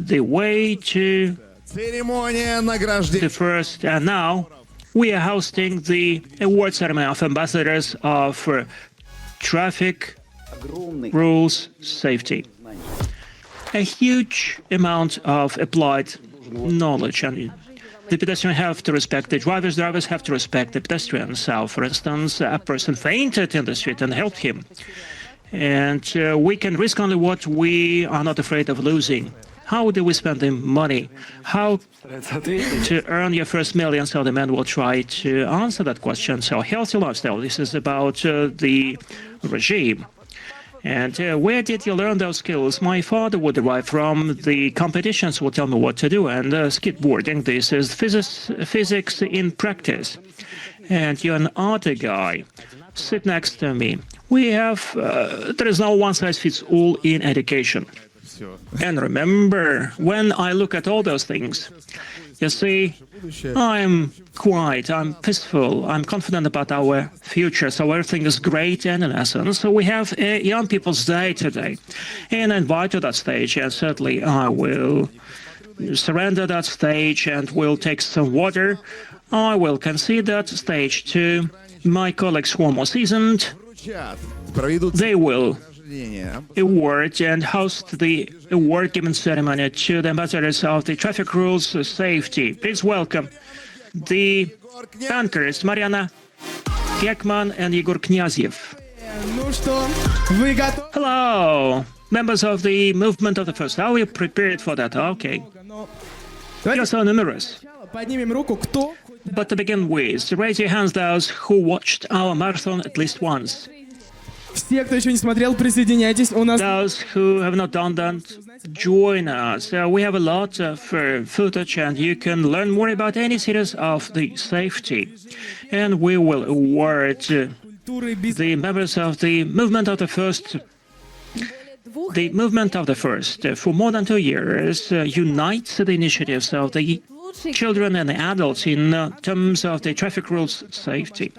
the way to the first. And now we are hosting the award ceremony of ambassadors of traffic rules safety. A huge amount of applied knowledge, and the pedestrians have to respect the drivers have to respect the pedestrians. So, for instance, a person fainted in the street and helped him. And we can risk only what we are not afraid of losing. How do we spend the money? How to earn your first million? So the man will try to answer that question. So healthy lifestyle, this is about the regime. And where did you learn those skills? My father would derive from the competitions, would tell me what to do. And skateboarding, this is physics in practice. And you're an art guy. Sit next to me. We have, there is no one-size-fits-all in education. And remember, when I look at all those things, you see, I'm peaceful, I'm confident about our future, so everything is great. And in essence, so we have a Young People's Day today. And I invite to that stage, and certainly I will surrender that stage and will take some water. I will concede that stage to my colleagues who are more seasoned. They will award and host the award-giving ceremony to the ambassadors of the traffic rules safety. Please welcome the anchors, Mariana Gekman and Igor Knyazyev. Hello, members of the movement of the first. Are we prepared for that? Okay. You're so numerous. But to begin with, raise your hands those who watched our marathon at least once. Those who have not done that, join us. We have a lot of footage, and you can learn more about any series of the safety. And we will award the members of the movement of the first. The movement of the first, for more than 2 years, unites the initiatives of the children and adults in terms of the traffic rules safety.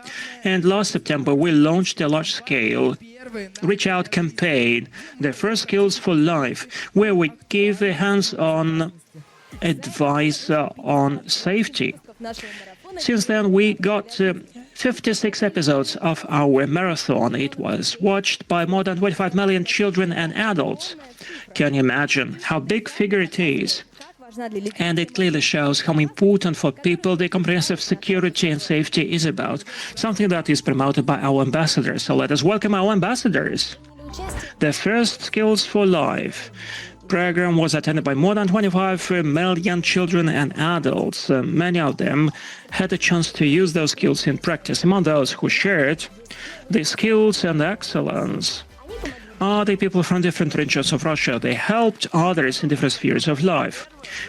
And last September, we launched a large-scale reach-out campaign, the First Skills for Life, where we give hands-on advice on safety. Since then, we got 56 episodes of our marathon. It was watched by more than 25 million children and adults. Can you imagine how big figure it is? And it clearly shows how important for people the comprehensive security and safety is about, something that is promoted by our ambassadors. So let us welcome our ambassadors. The First Skills for Life program was attended by more than 25 million children and adults. Many of them had a chance to use those skills in practice. Among those who shared the skills and excellence are the people from different regions of Russia. They helped others in different spheres of life.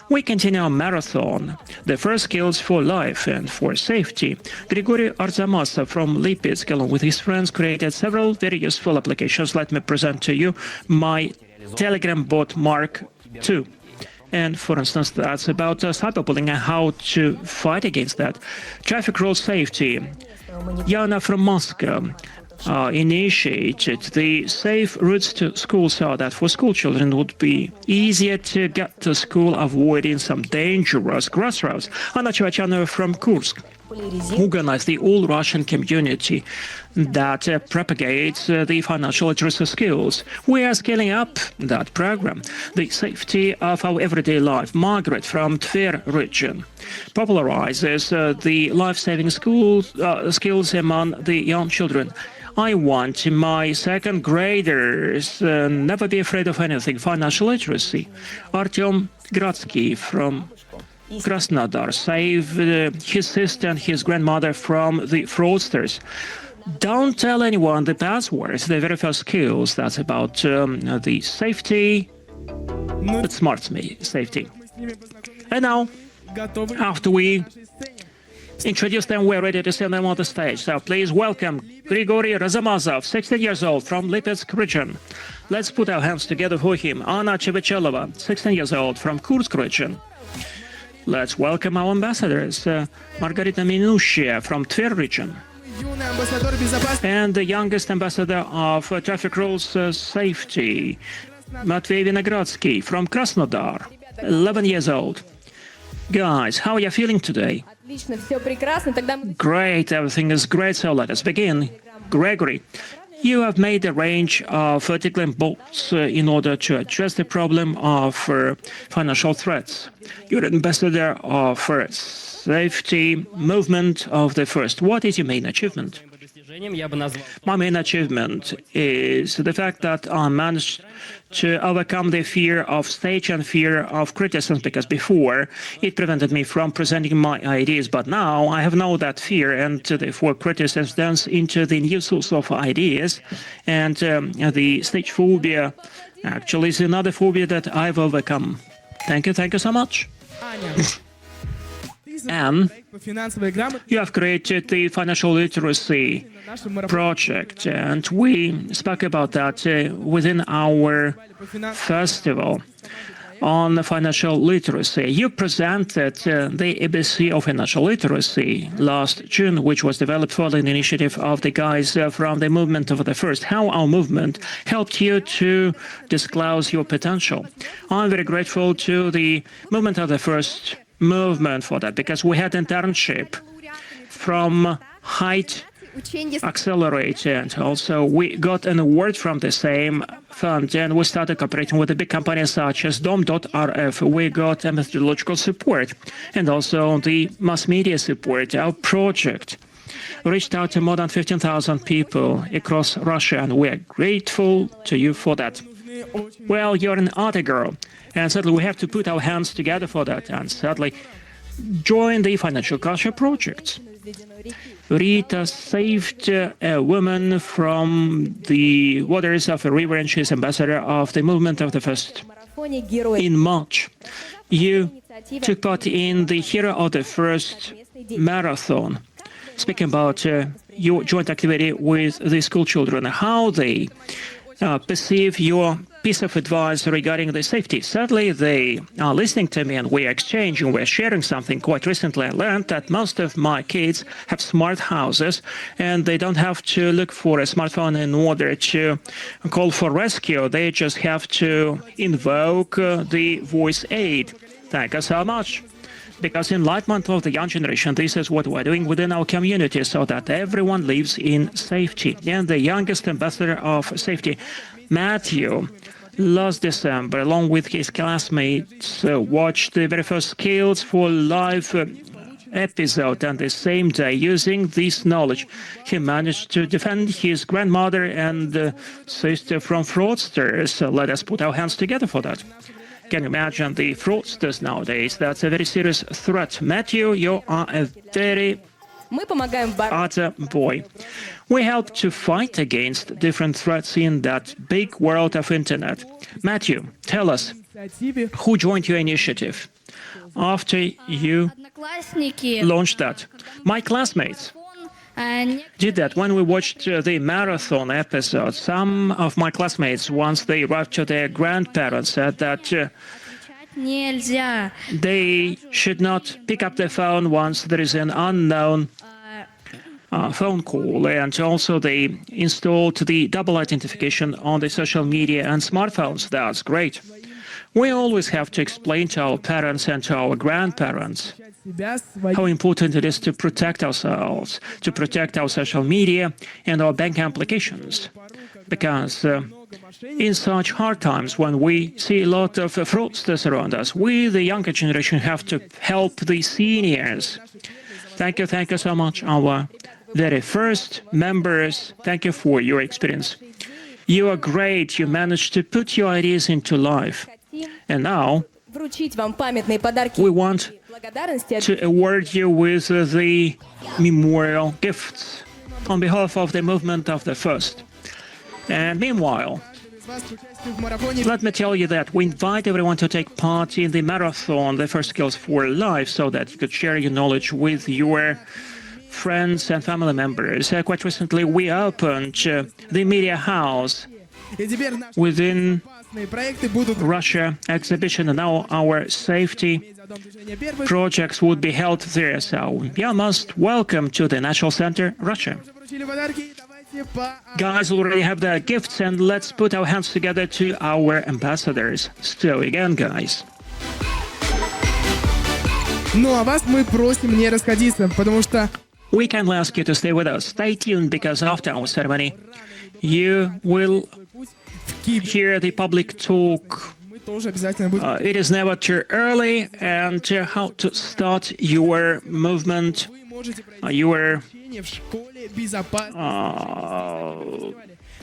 We continue our marathon, the First Skills for Life and for Safety. Grigory Arzamasov from Lipetsk, along with his friends, created several very useful applications. Let me present to you my Telegram bot Mark II. And for instance, that's about cyberbullying and how to fight against that. Traffic rule safety. Yana from Moscow initiated the safe routes to school so that for school children it would be easier to get to school, avoiding some dangerous crossroads. Anna Chivachanova from Kursk organized the all-Russian community that propagates the financial literacy skills. We are scaling up that program. The safety of our everyday life. Margaret from Tver region popularizes the life-saving skills among the young children. I want my second graders never be afraid of anything. Financial literacy. Artyom Gradsky from Krasnodar saved his sister and his grandmother from the fraudsters. Don't tell anyone the passwords, the very first skills. That's about the safety, but smart safety. And now, after we introduce them, we're ready to send them on the stage. So please welcome Grigory Razamazov, 16 years old, from Lipetsk region. Let's put our hands together for him. Anna Chivachelova, 16 years old, from Kursk region. Let's welcome our ambassadors, Margarita Minushia from Tver region. And the youngest ambassador of traffic rules safety, Matvey Vinogradsky from Krasnodar, 11 years old. Guys, how are you feeling today? Отлично, все прекрасно. Тогда мы Great, everything is great, so let us begin. Gregory, you have made a range of vertical bolts in order to address the problem of financial threats. You're an ambassador of safety movement of the first. What is your main achievement? My main achievement is the fact that I managed to overcome the fear of stage and fear of criticism, because before it prevented me from presenting my ideas, but now I have no that fear, and therefore criticism turns into the new source of ideas, and the stage phobia actually is another phobia that I've overcome. Thank you so much. And you have created the financial literacy project, and we spoke about that within our festival on financial literacy. You presented the ABC of financial literacy last June, which was developed following the initiative of the guys from the movement of the first. How our movement helped you to disclose your potential. I'm very grateful to the movement of the first movement for that, because we had internship from Height Accelerate, and also we got an award from the same fund, and we started cooperating with the big companies such as Dom.rf. We got a methodological support and also the mass media support. Our project reached out to more than 15,000 people across Russia, and we are grateful to you for that. Well, you're an art girl, and certainly we have to put our hands together for that, and certainly join the Financial Culture Project. Rita saved a woman from the waters of a river, and she's ambassador of the movement of the first. In March, you took part in the Hero of the First marathon. Speaking about your joint activity with the school children, how they perceive your piece of advice regarding the safety. Sadly, they are listening to me, and we're exchanging, we're sharing something. Quite recently, I learned that most of my kids have smart houses, and they don't have to look for a smartphone in order to call for rescue. They just have to invoke the voice aid. Thank you so much. Because enlightenment of the young generation, this is what we're doing within our community, so that everyone lives in safety. And the youngest ambassador of safety, Matthew, last December, along with his classmates, watched the very first Skills for Life episode, and the same day, using this knowledge, he managed to defend his grandmother and sister from fraudsters. Let us put our hands together for that. Can you imagine the fraudsters nowadays? That's a very serious threat. Matthew, you are a very other boy. We help to fight against different threats in that big world of internet. Matthew, tell us, who joined your initiative after you launched that? My classmates did that when we watched the marathon episode. Some of my classmates, once they arrived to their grandparents, said that they should not pick up the phone once there is an unknown phone call, and also they installed the double identification on the social media and smartphones. That's great. We always have to explain to our parents and to our grandparents how important it is to protect ourselves, to protect our social media and our bank applications. Because in such hard times, when we see a lot of fraudsters around us, we, the younger generation, have to help the seniors. Thank you so much, our very first members. Thank you for your experience. You are great. You managed to put your ideas into life. And now, we want to award you with the memorial gifts on behalf of the movement of the first. And meanwhile, let me tell you that we invite everyone to take part in the marathon, the First Skills for Life, so that you could share your knowledge with your friends and family members. Quite recently, we opened the Media House within Russia exhibition, and now our safety projects would be held there. So you are most welcome to the National Center, Russia. Guys already have their gifts, and let's put our hands together to our ambassadors. So again, guys. Ну а вас мы просим не расходиться, потому что We kindly ask you to stay with us. Stay tuned, because after our ceremony, you will в Киеве hear the public talk. мы тоже обязательно будем. It is never too early, and how to start your movement, Вы можете пройти your обучение в школе безопасности.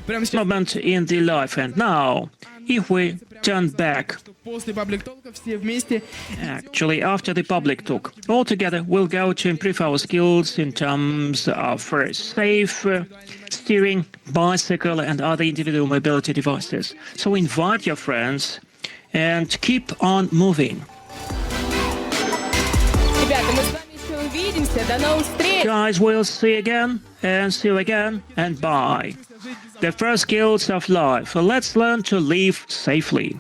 Прямо сейчас movement in the life. And now, if we turn back, после паблик-толка все вместе actually after the public talk, all together we'll go to improve our skills in terms of safe steering, bicycle, and other individual mobility devices. So invite your friends and keep on moving. Ребята, мы с вами еще увидимся. До новых встреч! Guys, we'll see you again, and see you again, and bye. The first skills of life. Let's learn to live safely.